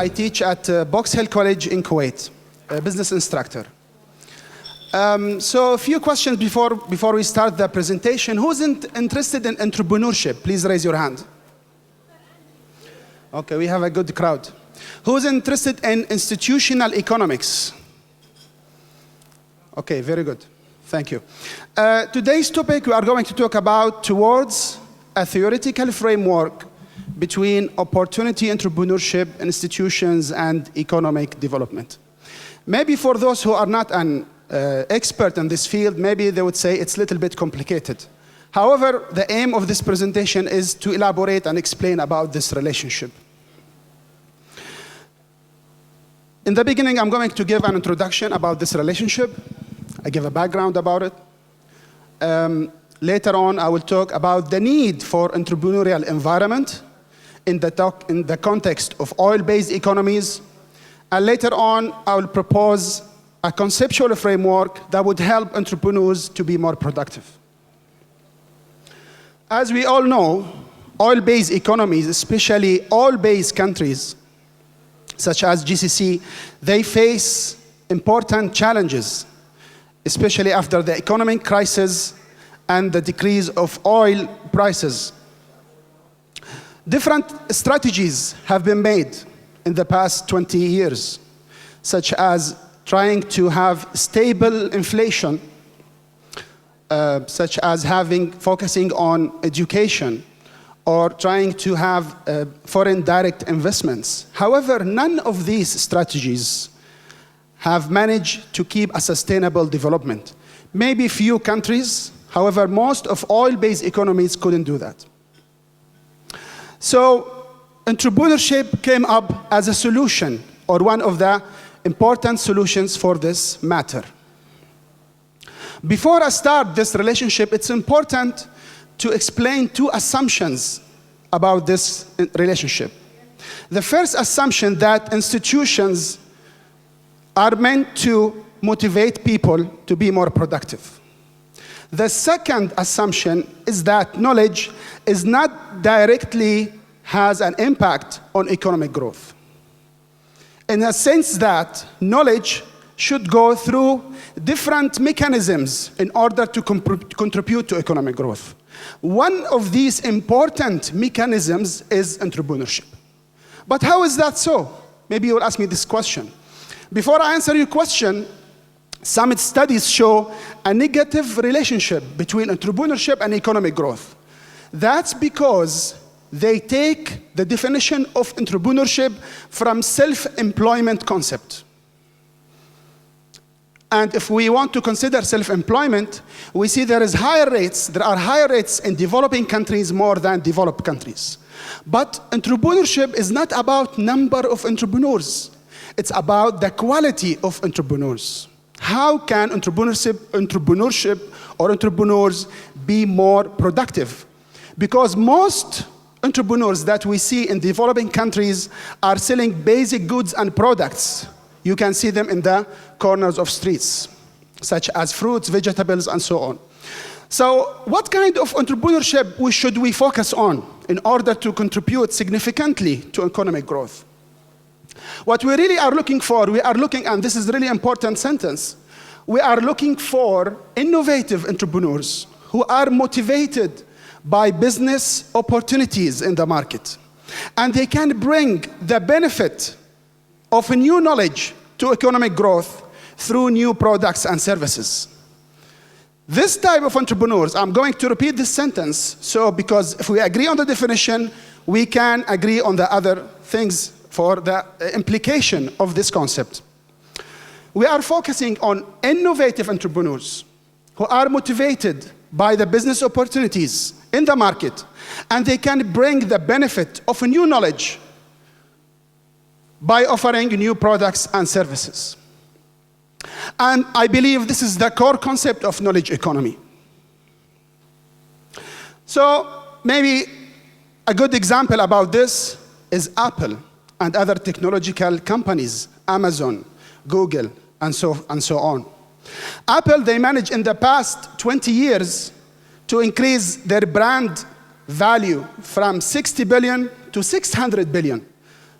I teach at Box Hill College in Kuwait, a business instructor. So a few questions before we start the presentation. Who's interested in entrepreneurship? Please raise your hand. Okay, we have a good crowd. Who's interested in institutional economics? Okay, very good. Thank you. Today's topic, we are going to talk about towards a theoretical framework between opportunity entrepreneurship, institutions, and economic development. Maybe for those who are not an expert in this field, maybe they would say it's a little bit complicated. However, the aim of this presentation is to elaborate and explain about this relationship. In the beginning, I'm going to give an introduction about this relationship. I give a background about it. Later on, I will talk about the need for entrepreneurial environment in the context of oil-based economies. And later on, I will propose a conceptual framework that would help entrepreneurs to be more productive. As we all know, oil-based economies, especially oil-based countries, such as GCC, they face important challenges, especially after the economic crisis and the decrease of oil prices. Different strategies have been made in the past 20 years, such as trying to have stable inflation, such as focusing on education, or trying to have foreign direct investments. However, none of these strategies have managed to keep a sustainable development. Maybe few countries, however, most of oil-based economies couldn't do that. So, entrepreneurship came up as a solution, or one of the important solutions for this matter. Before I start this relationship, it's important to explain two assumptions about this relationship. The first assumption, that institutions are meant to motivate people to be more productive. The second assumption is that knowledge is not directly has an impact on economic growth, in a sense that knowledge should go through different mechanisms in order to contribute to economic growth. One of these important mechanisms is entrepreneurship. But how is that so? Maybe you will ask me this question. Before I answer your question, some studies show a negative relationship between entrepreneurship and economic growth. That's because they take the definition of entrepreneurship from self-employment concept. And if we want to consider self-employment, we see there are higher rates in developing countries more than developed countries. But entrepreneurship is not about number of entrepreneurs. It's about the quality of entrepreneurs. How can entrepreneurship or entrepreneurs be more productive? Because most entrepreneurs that we see in developing countries are selling basic goods and products. You can see them in the corners of streets, such as fruits, vegetables, and so on. So what kind of entrepreneurship should we focus on in order to contribute significantly to economic growth? What we really are looking for, and this is a really important sentence, we are looking for innovative entrepreneurs who are motivated by business opportunities in the market. And they can bring the benefit of new knowledge to economic growth through new products and services. This type of entrepreneurs, I'm going to repeat this sentence, because if we agree on the definition, we can agree on the other things for the implication of this concept. We are focusing on innovative entrepreneurs who are motivated by the business opportunities in the market, and they can bring the benefit of new knowledge by offering new products and services. And I believe this is the core concept of knowledge economy. So maybe a good example about this is Apple and other technological companies, Amazon, Google, and so on. Apple, they managed in the past 20 years to increase their brand value from 60 billion to 600 billion.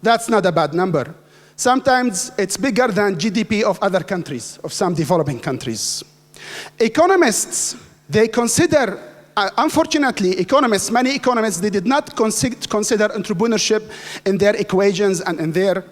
That's not a bad number. Sometimes it's bigger than GDP of other countries, of some developing countries. Economists, they consider, unfortunately, many economists, they did not consider entrepreneurship in their equations and in their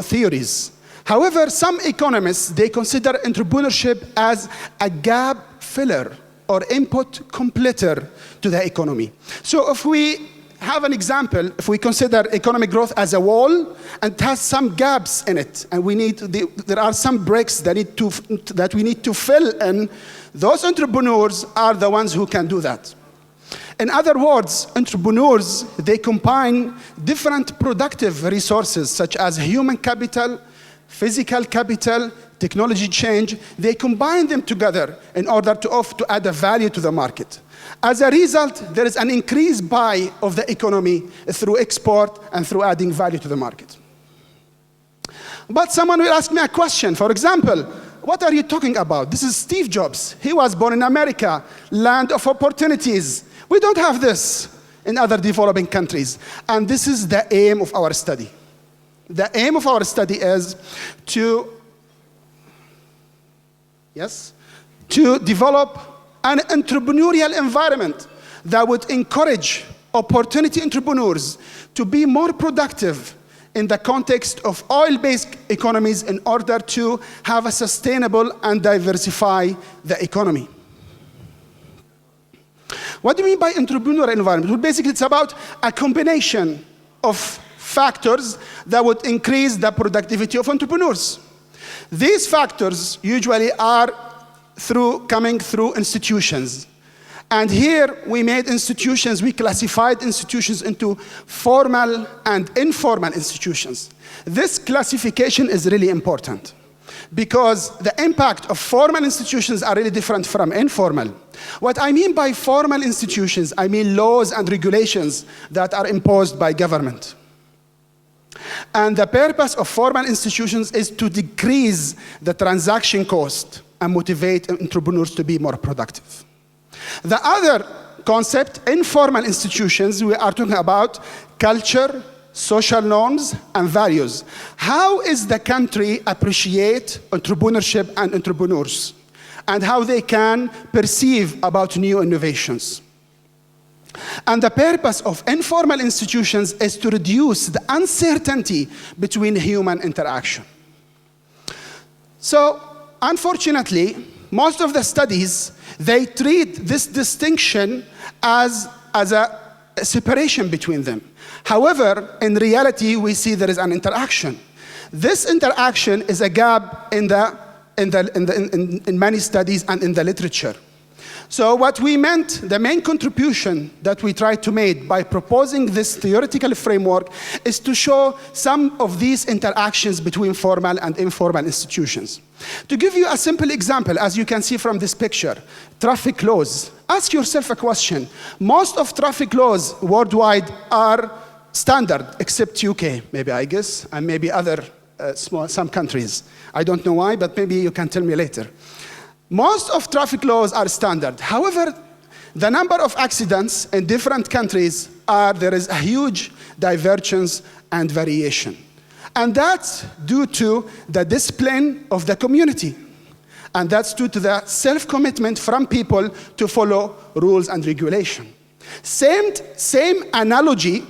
theories. However, some economists, they consider entrepreneurship as a gap filler or input completer to the economy. So if we have an example, if we consider economic growth as a wall and it has some gaps in it, and there are some bricks that we need to fill in, those entrepreneurs are the ones who can do that. In other words, entrepreneurs, they combine different productive resources such as human capital, physical capital, technology change. They combine them together in order to add a value to the market. As a result, there is an increased buy of the economy through export and through adding value to the market. But someone will ask me a question. For example, what are you talking about? This is Steve Jobs. He was born in America, land of opportunities. We don't have this in other developing countries. And this is the aim of our study. The aim of our study is to develop an entrepreneurial environment that would encourage opportunity entrepreneurs to be more productive in the context of oil-based economies in order to have a sustainable and diversify the economy. What do you mean by entrepreneurial environment? Well, basically, it's about a combination of factors that would increase the productivity of entrepreneurs. These factors usually are coming through institutions. And here we classified institutions into formal and informal institutions. This classification is really important because the impact of formal institutions are really different from informal. What I mean by formal institutions, I mean laws and regulations that are imposed by government. And the purpose of formal institutions is to decrease the transaction cost and motivate entrepreneurs to be more productive. The other concept, informal institutions, we are talking about culture, social norms, and values. How is the country appreciate entrepreneurship and entrepreneurs, and how they can perceive about new innovations? And the purpose of informal institutions is to reduce the uncertainty between human interaction. So, unfortunately, most of the studies, they treat this distinction as a separation between them. However, in reality, we see there is an interaction. This interaction is a gap in many studies and in the literature. So what we meant, the main contribution that we tried to make by proposing this theoretical framework is to show some of these interactions between formal and informal institutions. To give you a simple example, as you can see from this picture, traffic laws. Ask yourself a question. Most of traffic laws worldwide are standard, except UK, maybe I guess, and maybe other some countries. I don't know why, but maybe you can tell me later. Most of traffic laws are standard. However, the number of accidents in different countries there is a huge divergence and variation. And that's due to the discipline of the community. And that's due to the self-commitment from people to follow rules and regulation. Same analogy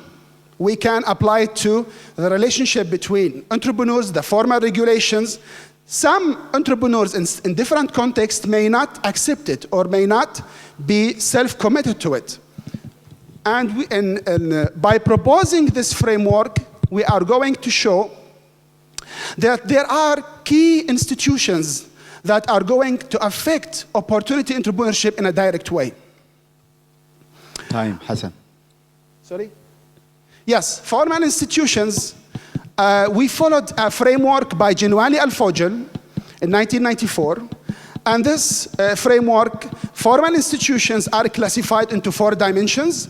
we can apply to the relationship between entrepreneurs, the formal regulations. Some entrepreneurs in different contexts may not accept it or may not be self-committed to it. And by proposing this framework, we are going to show that there are key institutions that are going to affect opportunity entrepreneurship in a direct way. Time, Hasan. Sorry? Yes, formal institutions. We followed a framework by Genwali Al-Fogel in 1994. And this framework, formal institutions are classified into 4 dimensions.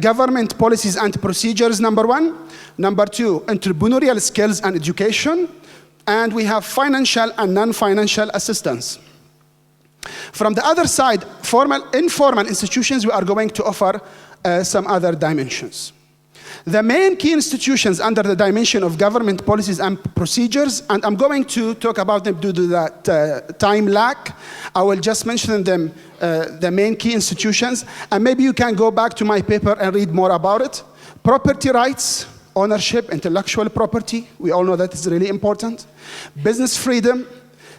Government policies and procedures, number 1. Number 2, entrepreneurial skills and education. And we have financial and non-financial assistance. From the other side, informal institutions, we are going to offer some other dimensions. The main key institutions under the dimension of government policies and procedures, and I'm going to talk about them due to that time lag. I will just mention them, the main key institutions, and maybe you can go back to my paper and read more about it. Property rights, ownership, intellectual property, we all know that is really important. Business freedom,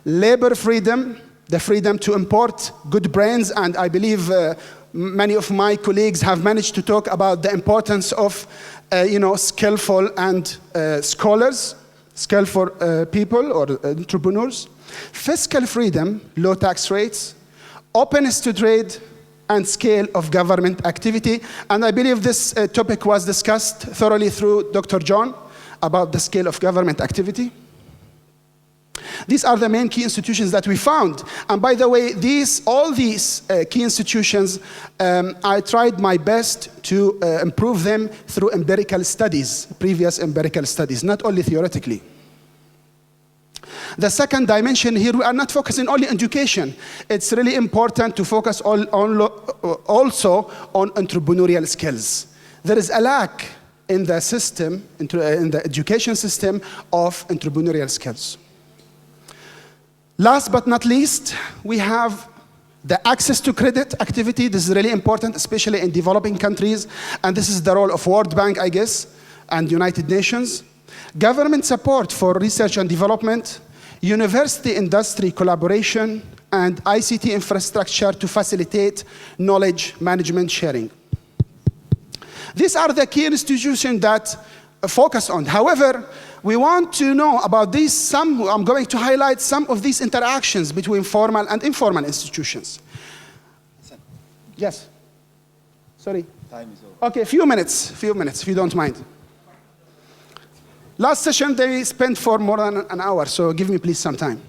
labor freedom, the freedom to import good brands, and I believe many of my colleagues have managed to talk about the importance of skillful and scholars, skillful people or entrepreneurs. Fiscal freedom, low tax rates, openness to trade, and scale of government activity. And I believe this topic was discussed thoroughly through Dr. John about the scale of government activity. These are the main key institutions that we found. And by the way, all these key institutions, I tried my best to improve them through empirical studies, previous empirical studies, not only theoretically. The second dimension here, we are not focusing only on education. It's really important to focus also on entrepreneurial skills. There is a lack in the system, in the education system, of entrepreneurial skills. Last but not least, we have the access to credit activity. This is really important, especially in developing countries. And this is the role of World Bank, I guess, and United Nations. Government support for research and development, university-industry collaboration, and ICT infrastructure to facilitate knowledge management sharing. These are the key institutions that focus on. However, we want to know about these. I'm going to highlight some of these interactions between formal and informal institutions. Yes. Sorry. Time is over. Okay, few minutes, if you don't mind. Last session, they spent for more than an hour, so give me please some time.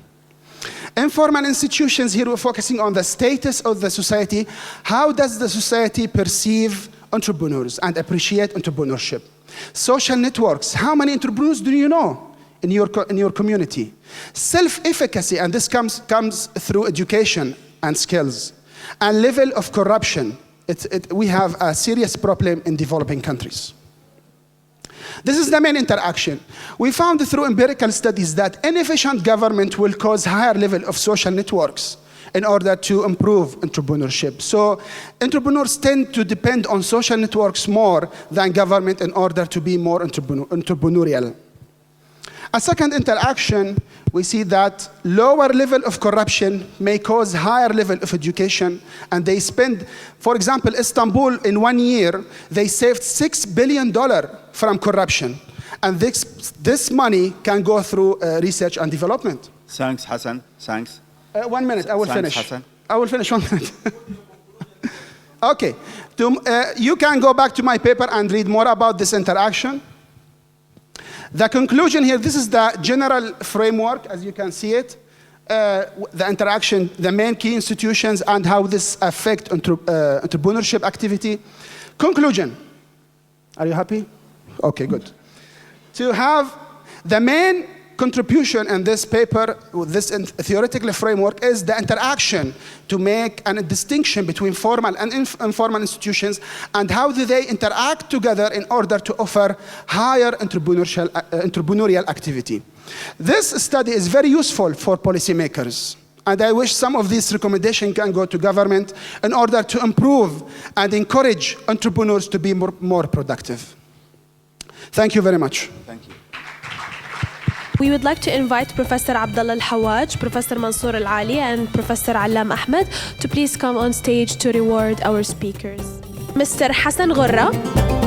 Informal institutions, here we're focusing on the status of the society. How does the society perceive entrepreneurs and appreciate entrepreneurship? Social networks, how many entrepreneurs do you know in your community? Self-efficacy, and this comes through education and skills. And level of corruption. We have a serious problem in developing countries. This is the main interaction. We found through empirical studies that inefficient government will cause higher level of social networks in order to improve entrepreneurship. So entrepreneurs tend to depend on social networks more than government in order to be more entrepreneurial. A second interaction, we see that lower level of corruption may cause higher level of education, and they spend, for example, Istanbul in 1 year, they saved $6 billion from corruption. And this money can go through research and development. Thanks, Hasan. Thanks. 1 minute, I will finish. Hasan. I will finish 1 minute. Okay, you can go back to my paper and read more about this interaction. The conclusion here, this is the general framework, as you can see it. The interaction, the main key institutions, and how this affect entrepreneurship activity. Conclusion. Are you happy? Okay, good. To have the main contribution in this paper, this theoretical framework, is the interaction to make a distinction between formal and informal institutions, and how do they interact together in order to offer higher entrepreneurial activity. This study is very useful for policymakers, and I wish some of these recommendations can go to government in order to improve and encourage entrepreneurs to be more productive. Thank you very much. Thank you. We would like to invite Professor Abdullah Al-Hawaj, Professor Mansour Al-Ali, and Professor Allam Ahmed to please come on stage to reward our speakers. Mr. Hasan Ghura.